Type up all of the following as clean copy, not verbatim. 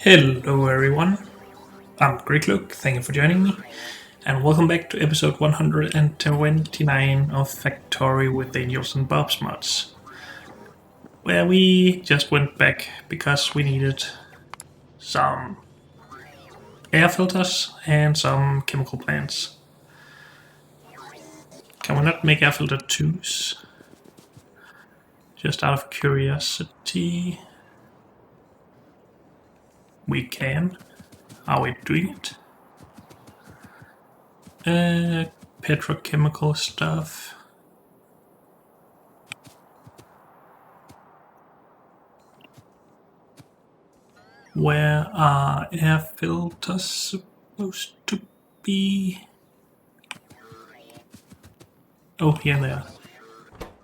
Hello everyone, I'm Griglook, thank you for joining me, and welcome back to episode 129 of Factorio with Angels and Bob's Mods, where we just went back because we needed some air filters and some chemical plants. Can we not make air filter 2s? Just out of curiosity. We can. Are we doing it? Petrochemical stuff. Where are air filters supposed to be? Oh, here they are.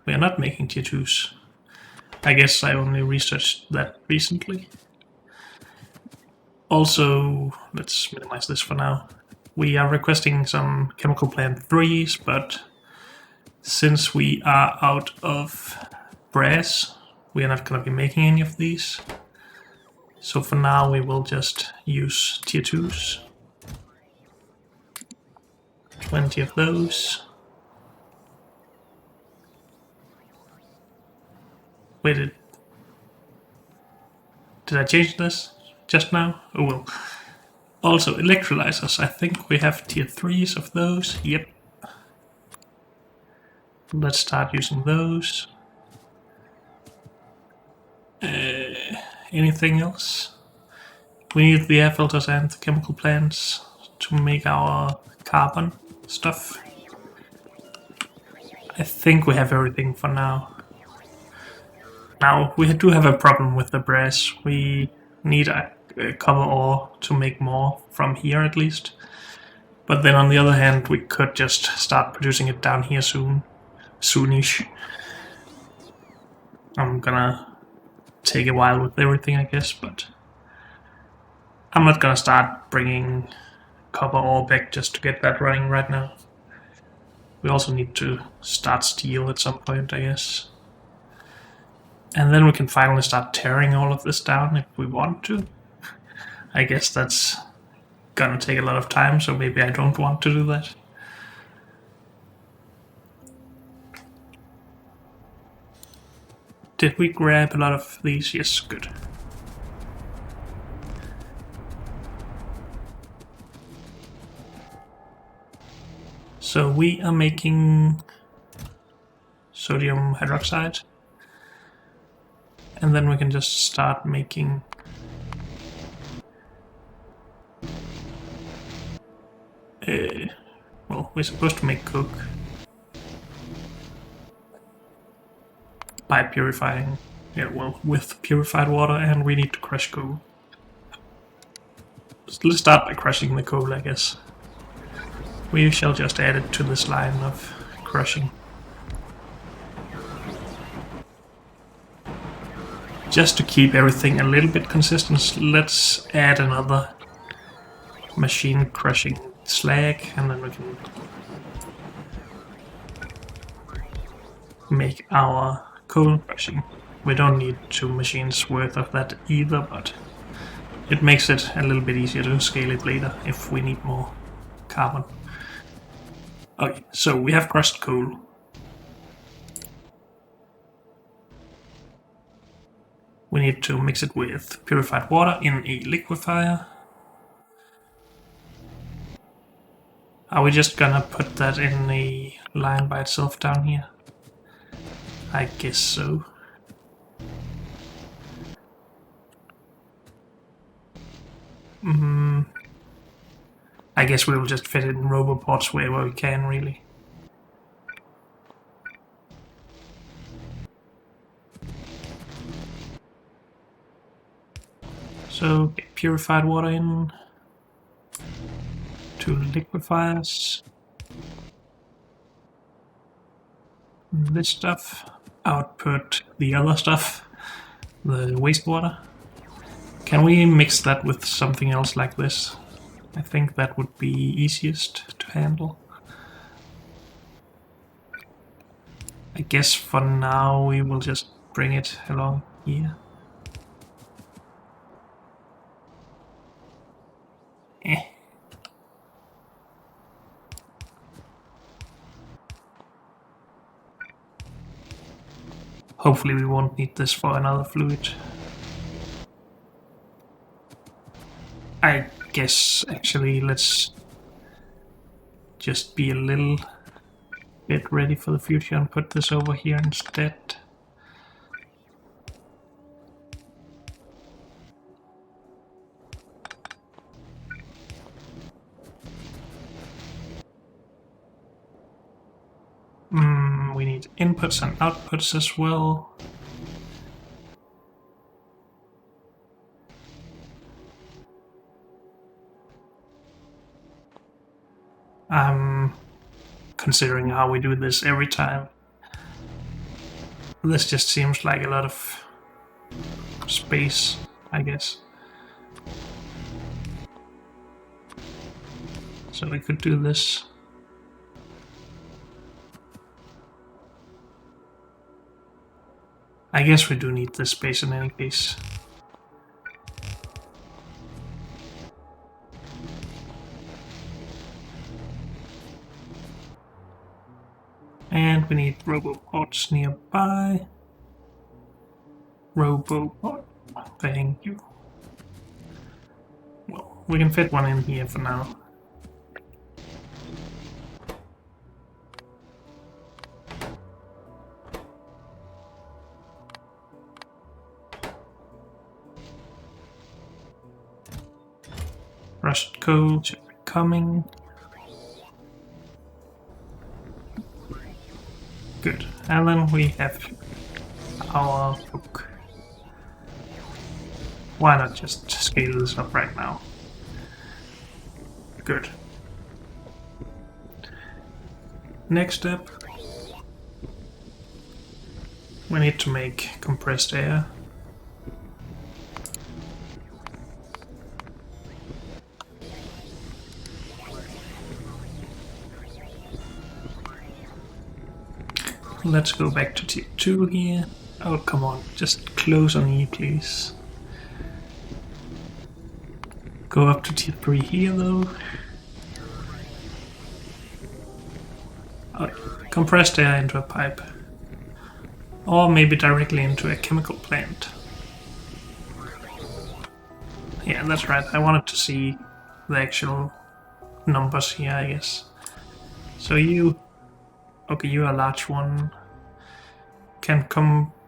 We are not making tier 2s. I guess I only researched that recently. Also, let's minimize this for now. We are requesting some chemical plant 3s, but since we are out of brass, we are not going to be making any of these. So for now we will just use tier 2s. 20 of those. Wait, did I change this just now? Oh well. Also, electrolyzers. I think we have tier 3s of those. Yep. Let's start using those. Anything else? We need the air filters and the chemical plants to make our carbon stuff. I think we have everything for now. Now, we do have a problem with the brass. We need a copper ore to make more from here at least. But then on the other hand, we could just start producing it down here soonish. I'm gonna take a while with everything, I guess, but I'm not gonna start bringing copper ore back just to get that running right now. We also need to start steel at some point, I guess. And then we can finally start tearing all of this down if we want to. I guess that's gonna take a lot of time, so maybe I don't want to do that. Did we grab a lot of these? Yes, good. So we are making sodium hydroxide. And then we can just start making well, we're supposed to make coke by purifying, with purified water, and we need to crush coal. So let's start by crushing the coal, I guess. We shall just add it to this line of crushing. Just to keep everything a little bit consistent, let's add another machine crushing slag, and then we can make our coal crushing. We don't need 2 machines worth of that either, but it makes it a little bit easier to scale it later if we need more carbon. Okay, so we have crushed coal. We need to mix it with purified water in a liquefier. Are we just gonna put that in a line by itself down here? I guess so. I guess we will just fit it in roboports wherever we can, really. So, get purified water in. 2 liquefiers. This stuff. Output the other stuff. The wastewater. Can we mix that with something else like this? I think that would be easiest to handle. I guess for now we will just bring it along here. Hopefully we won't need this for another fluid. I guess actually let's just be a little bit ready for the future and put this over here instead. We need inputs and outputs as well. Considering how we do this every time, this just seems like a lot of space, I guess. So we could do this. I guess we do need this space in any case. And we need robopods nearby. Robopod, thank you. Well, we can fit one in here for now. Rust coal should be coming. Good. And then we have our book. Why not just scale this up right now? Good. Next step. We need to make compressed air. Let's go back to tier 2 here. Oh, come on, just close on E, please. Go up to tier 3 here, though. Oh, compressed air into a pipe. Or maybe directly into a chemical plant. Yeah, that's right. I wanted to see the actual numbers here, I guess. So you... Okay, you're a large one. Can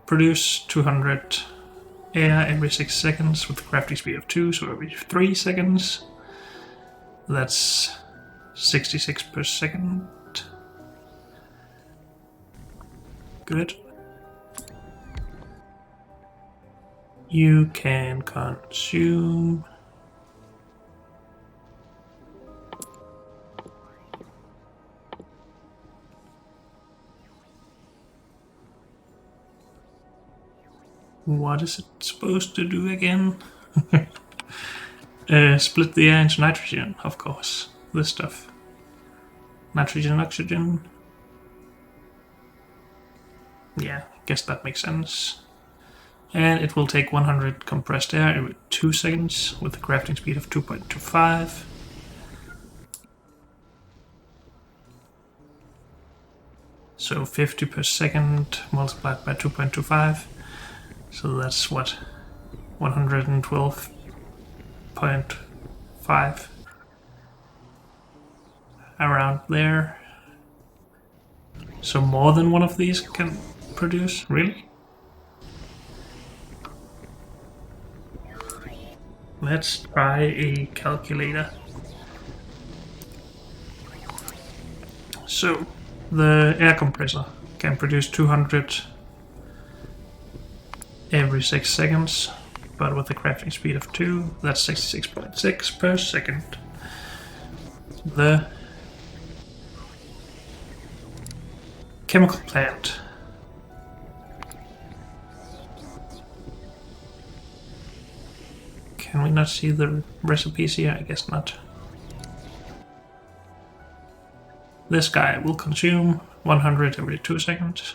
produce 200 air every 6 seconds with a crafting speed of 2, so every 3 seconds. That's 66 per second. Good. You can consume... What is it supposed to do again? Split the air into nitrogen, of course. This stuff. Nitrogen, oxygen. Yeah, guess that makes sense. And it will take 100 compressed air every 2 seconds with a crafting speed of 2.25. So 50 per second multiplied by 2.25. So that's what? 112.5. Around there. So more than one of these can produce? Really? Let's try a calculator. So, the air compressor can produce 200 every 6 seconds, but with a crafting speed of 2, that's 66.6 per second. The chemical plant. Can we not see the recipes here? I guess not. This guy will consume 100 every 2 seconds.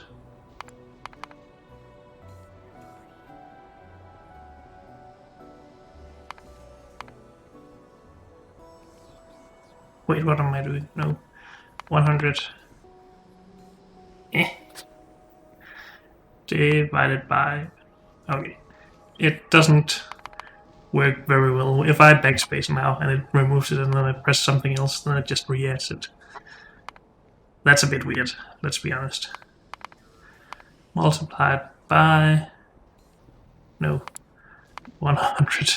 Wait, what am I doing? No. 100. divided by... Okay. It doesn't work very well. If I backspace now and it removes it and then I press something else, then it just re-adds it. That's a bit weird, let's be honest. Multiplied by... No. 100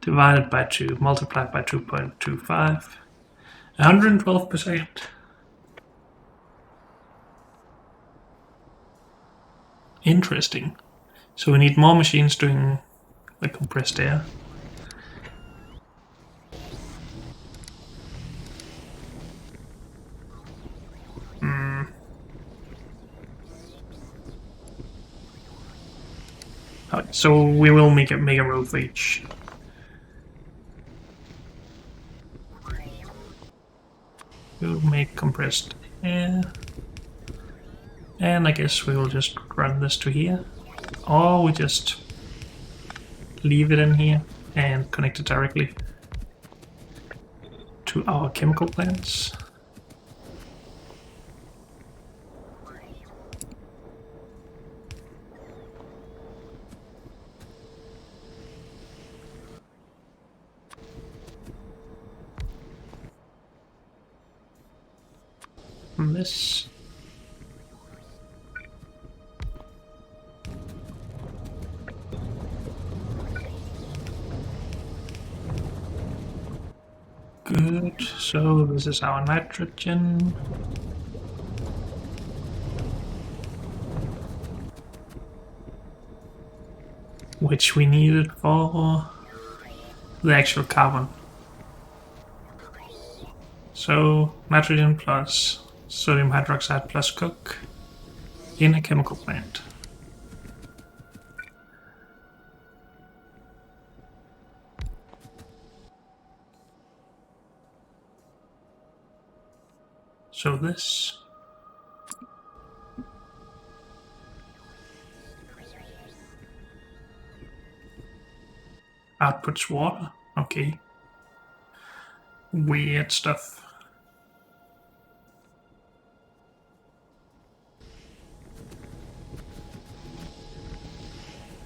divided by 2 multiplied by 2.25. 112%. Interesting. So we need more machines doing the compressed air. So we will make a row for each. We'll make compressed air. And I guess we will just run this to here. Or we just leave it in here and connect it directly to our chemical plants. And this. Good, so this is our nitrogen. Which we needed for the actual carbon. So nitrogen plus sodium hydroxide plus coke in a chemical plant. So this outputs water. Okay. Weird stuff.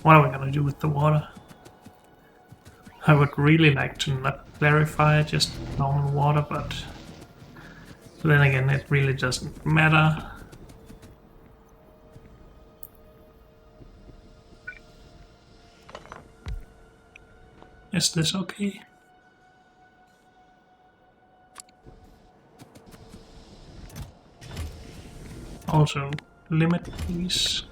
What are we gonna do with the water? I would really like to not clarify just normal water, but then again it really doesn't matter. Is this okay? Also, limit please.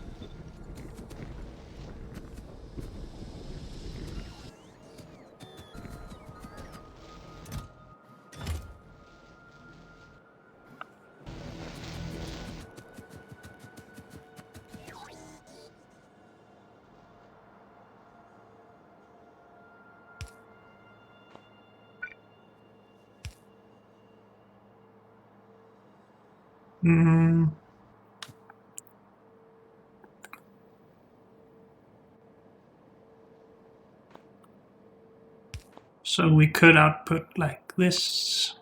So we could output like this.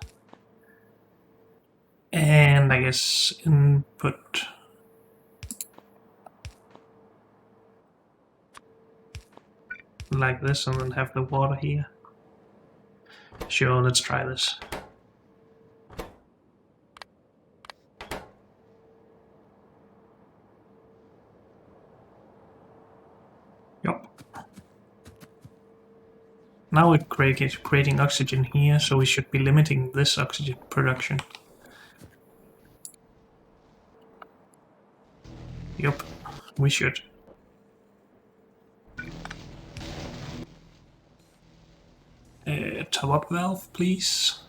And I guess input like this and then have the water here. Sure, let's try this. Yup. Now it's creating oxygen here, so we should be limiting this oxygen production. Yup, we should. Top up valve, please.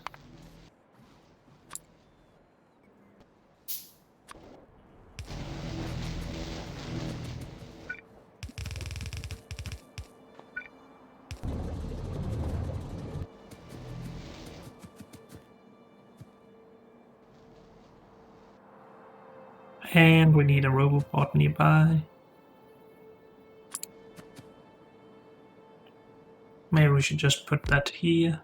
And we need a robot nearby. Maybe we should just put that here.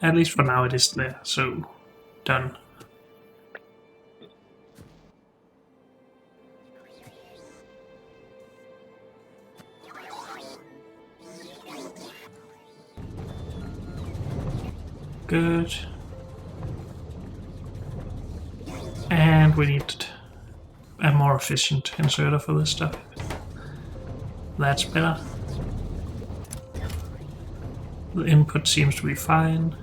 At least for now it is there, so done. Good. And we need a more efficient inserter for this stuff. That's better. The input seems to be fine.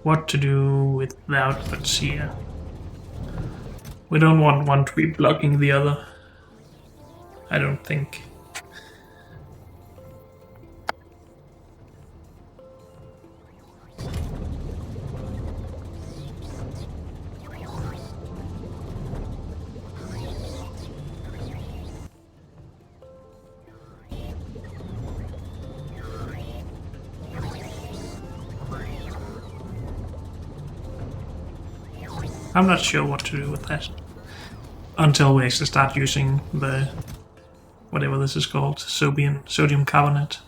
What to do with the outputs here? We don't want one to be blocking the other. I don't think. I'm not sure what to do with that until we actually start using the whatever this is called, sodium carbonate.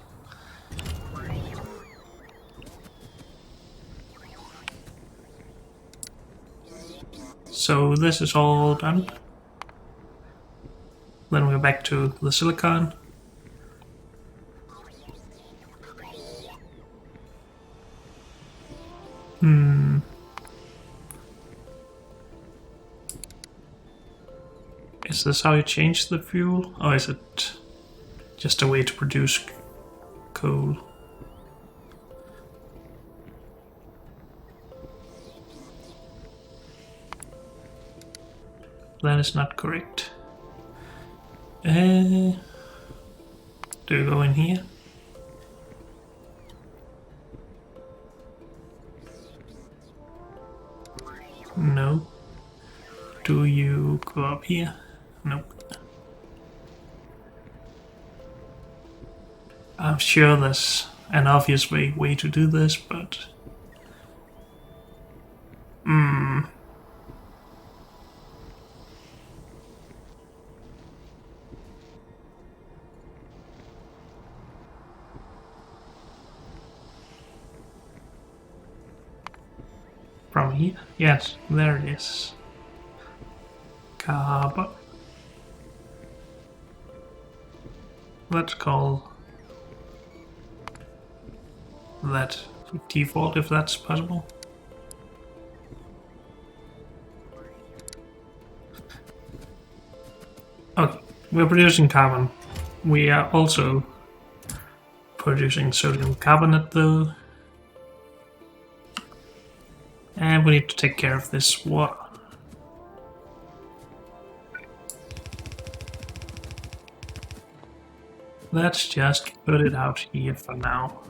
So this is all done. Then we're back to the silicon. Is this how you change the fuel? Or is it just a way to produce coal? That is not correct. Do you go in here? No. Do you go up here? Nope. I'm sure there's an obvious way to do this, but... From here? Yes, there it is. Carbon. Let's call that default if that's possible. Okay, we're producing carbon. We are also producing sodium carbonate though. And we need to take care of this water. Let's just put it out here for now.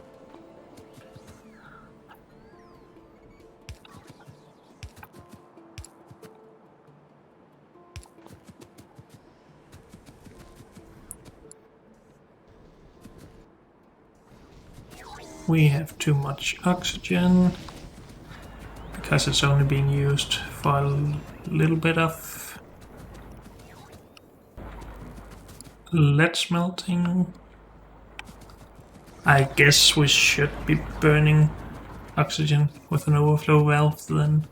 We have too much oxygen because it's only being used for a little bit of lead smelting. I guess we should be burning oxygen with an overflow valve then.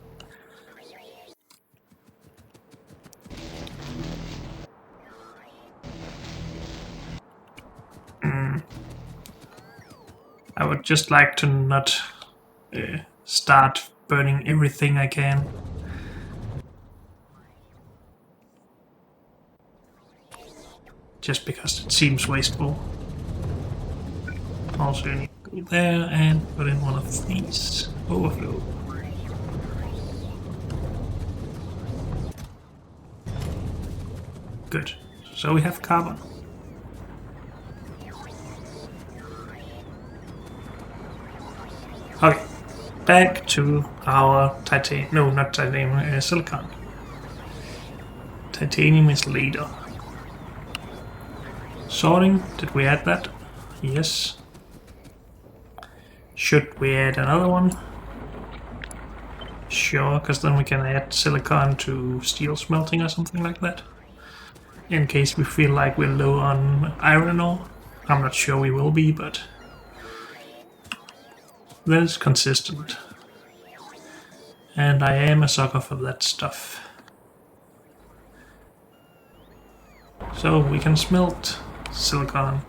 I would just like to not start burning everything I can. Just because it seems wasteful. Also, you need to go there and put in one of these. Overflow. Good. So we have carbon. Okay. Back to our titanium. No, not titanium, silicon. Titanium is later. Sorting. Did we add that? Yes. Should we add another one? Sure, because then we can add silicon to steel smelting or something like that. In case we feel like we're low on iron ore. I'm not sure we will be, but that is consistent. And I am a sucker for that stuff. So we can smelt silicon,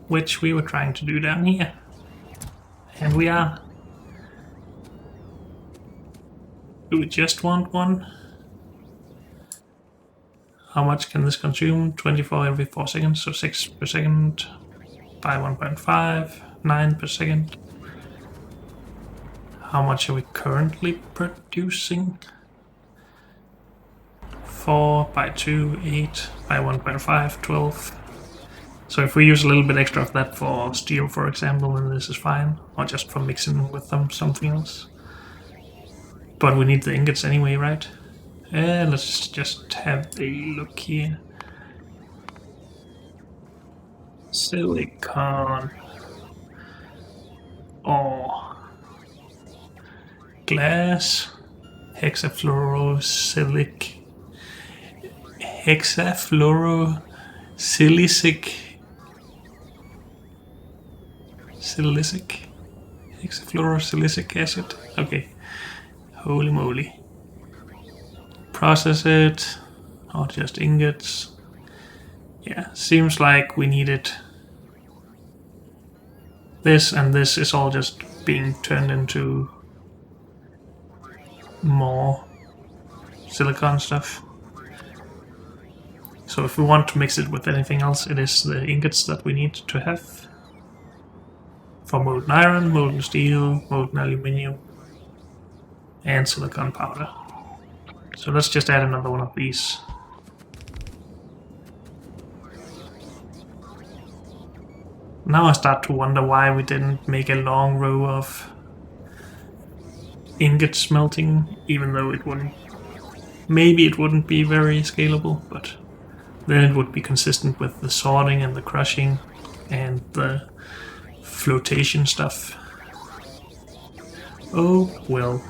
which we were trying to do down here. And we are. Do we just want one? How much can this consume? 24 every 4 seconds, so 6 per second by 1.5, 9 per second. How much are we currently producing? 4 by 2, 8 by 1.5, 12. So if we use a little bit extra of that for steel, for example, then this is fine. Or just for mixing with something else. But we need the ingots anyway, right? Let's just have a look here. Silicon. Or glass. Hexafluorosilicic. Hexafluorosilicic acid. Okay. Holy moly. Process it. Or just ingots. Yeah, seems like we needed this, and this is all just being turned into more silicon stuff. So if we want to mix it with anything else, it is the ingots that we need to have. For molten iron, molten steel, molten aluminium, and silicon powder. So let's just add another one of these. Now I start to wonder why we didn't make a long row of ingot smelting, even though it wouldn't. Maybe it wouldn't be very scalable, but then it would be consistent with the sorting and the crushing and the flotation stuff. Oh well.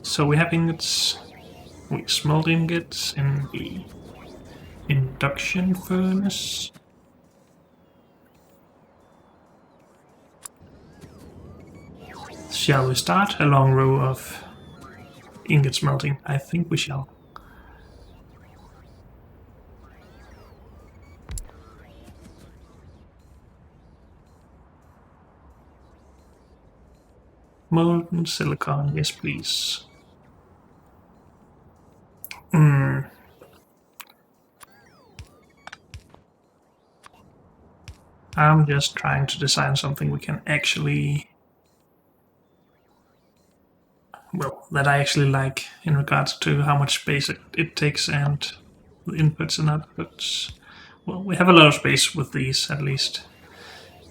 So we have ingots, we smelt ingots in the induction furnace. Shall we start a long row of ingot smelting? I think we shall. Molten silicon, yes please. I'm just trying to design something we can actually, well, that I actually like in regards to how much space it takes and the inputs and outputs. Well, we have a lot of space with these at least.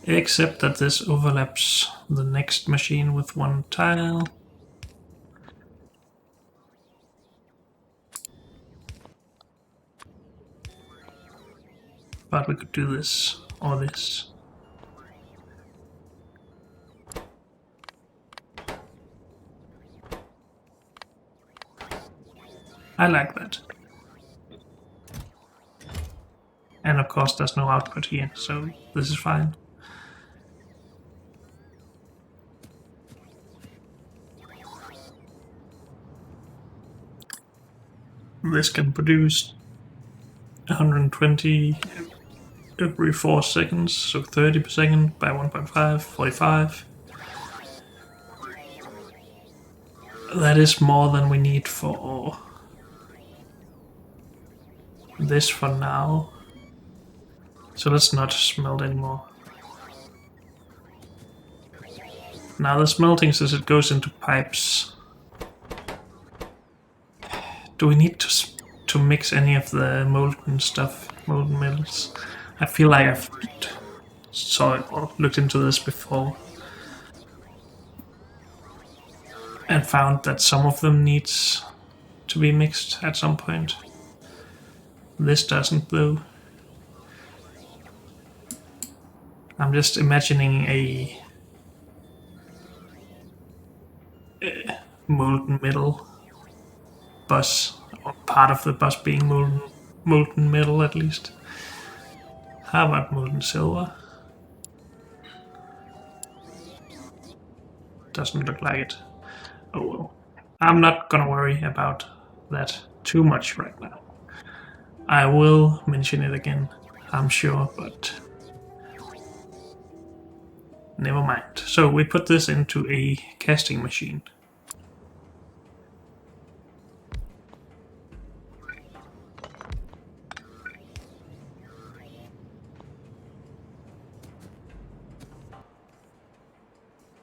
Except that this overlaps the next machine with one tile. But we could do this or this. I like that. And of course there's no output here, so this is fine. This can produce 120 every 4 seconds, so 30 per second by 1.5, 45. That is more than we need for this for now. So let's not smelt anymore. Now the smelting says it goes into pipes. Do we need to mix any of the molten stuff, molten metals? I feel like I've saw it or looked into this before and found that some of them needs to be mixed at some point. This doesn't though. I'm just imagining a molten metal bus, or part of the bus being molten metal at least. How about molten silver? Doesn't look like it. Oh well. I'm not gonna worry about that too much right now. I will mention it again, I'm sure, but never mind. So we put this into a casting machine.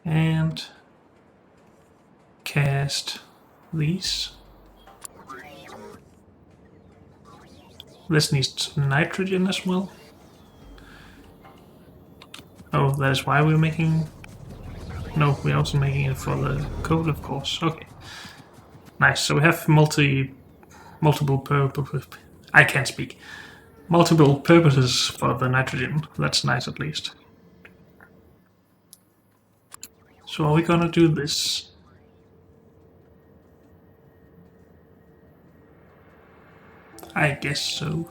And cast these. This needs nitrogen as well. Oh, that is why we're making... No, we're also making it for the code, of course. Okay. Nice, so we have multiple purposes. I can't speak. Multiple purposes for the nitrogen. That's nice at least. So are we gonna do this? I guess so.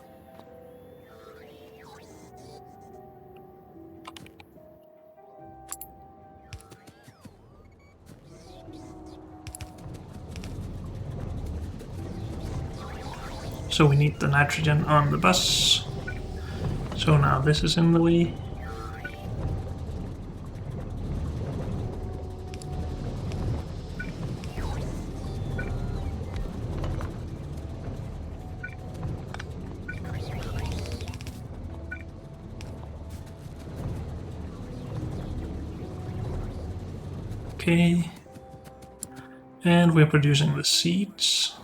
So we need the nitrogen on the bus. So now this is in the way. Okay. And we're producing the seeds.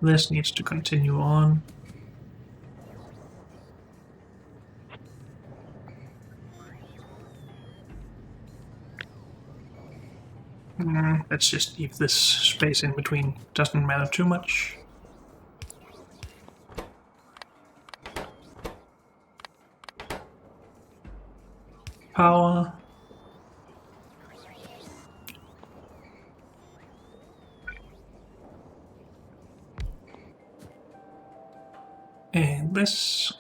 This needs to continue on. Let's just leave this space in between. Doesn't matter too much. Power. And this.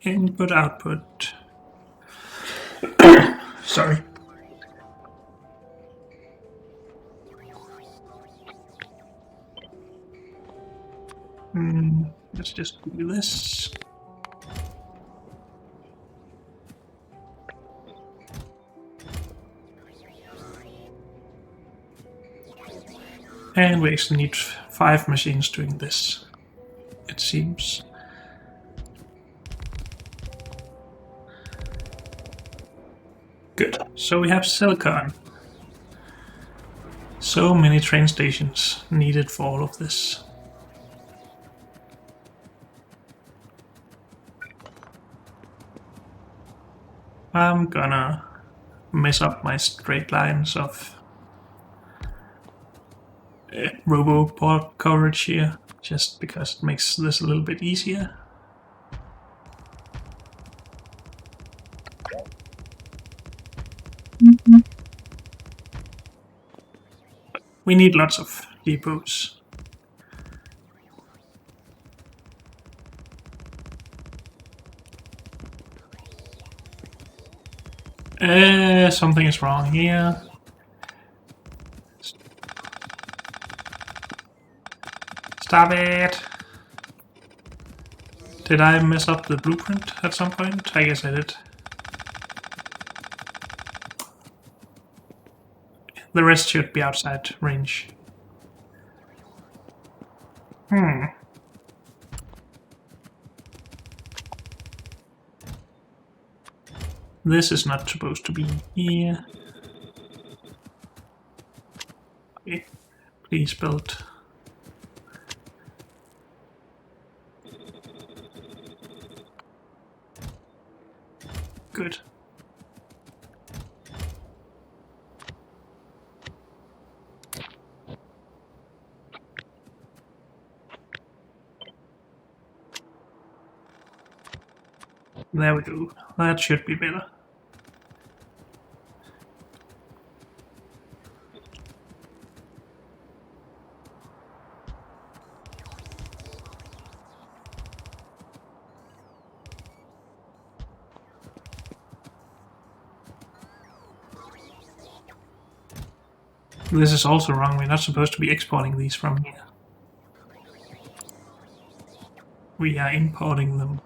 Input, output. Sorry. Let's just do this. And we actually need 5 machines doing this, it seems. Good. So we have silicon. So many train stations needed for all of this. I'm gonna mess up my straight lines of roboport coverage here, just because it makes this a little bit easier. We need lots of depots. Something is wrong here. Stop it! Did I mess up the blueprint at some point? I guess I did. The rest should be outside range. This is not supposed to be here. Okay, please build. Good. There we go. That should be better. This is also wrong. We're not supposed to be exporting these from here. We are importing them.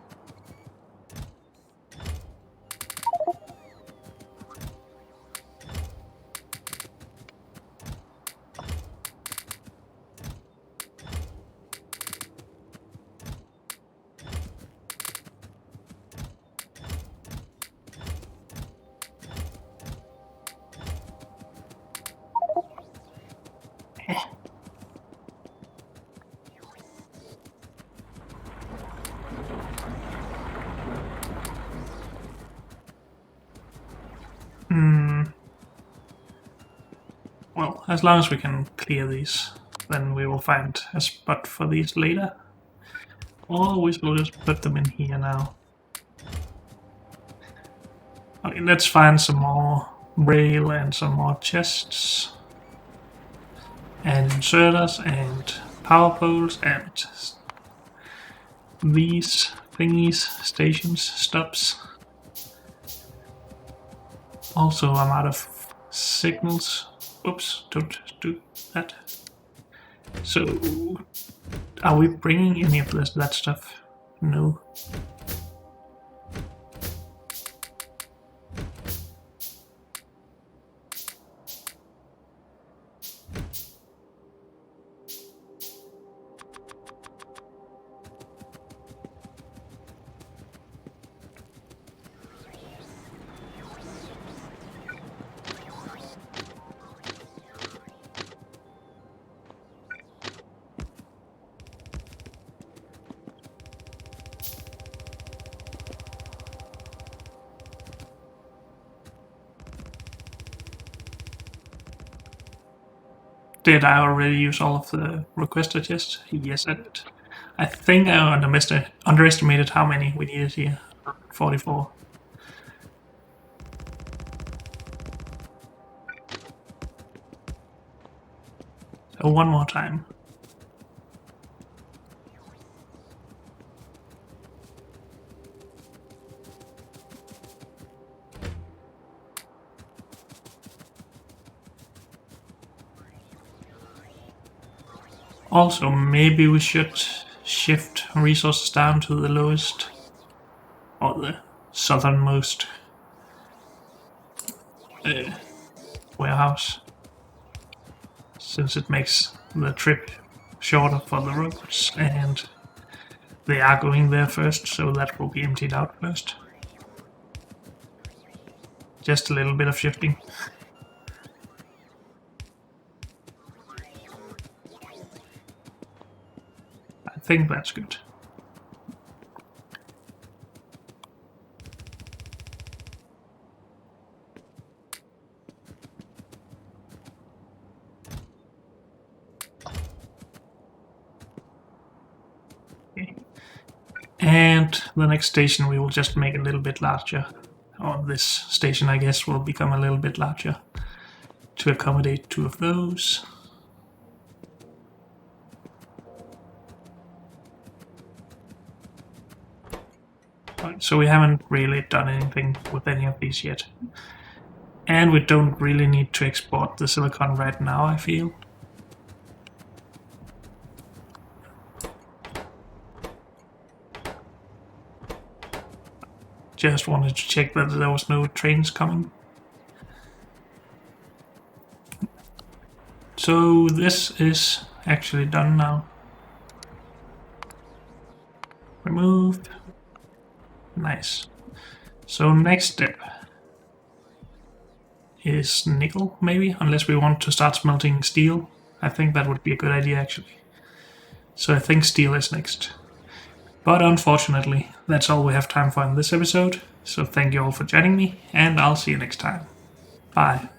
Well, as long as we can clear these, then we will find a spot for these later. Or we will just put them in here now. Okay, let's find some more rail and some more chests. And inserters and power poles and these thingies, stations, stops. Also, I'm out of signals. Oops, don't do that. So, are we bringing any of that stuff? No. Did I already use all of the requested chests? Yes, I did. I think I underestimated how many we needed here. 44. So one more time. Also, maybe we should shift resources down to the lowest or the southernmost warehouse, since it makes the trip shorter for the roads, and they are going there first, so that will be emptied out first. Just a little bit of shifting. I think that's good. Okay. And the next station we will just make a little bit larger. Or this station, I guess, will become a little bit larger to accommodate 2 of those. So we haven't really done anything with any of these yet. And we don't really need to export the silicon right now, I feel. Just wanted to check that there was no trains coming. So this is actually done now. Removed. Nice. So next step is nickel, maybe, unless we want to start smelting steel. I think that would be a good idea, actually. So I think steel is next. But unfortunately, that's all we have time for in this episode. So thank you all for joining me, and I'll see you next time. Bye.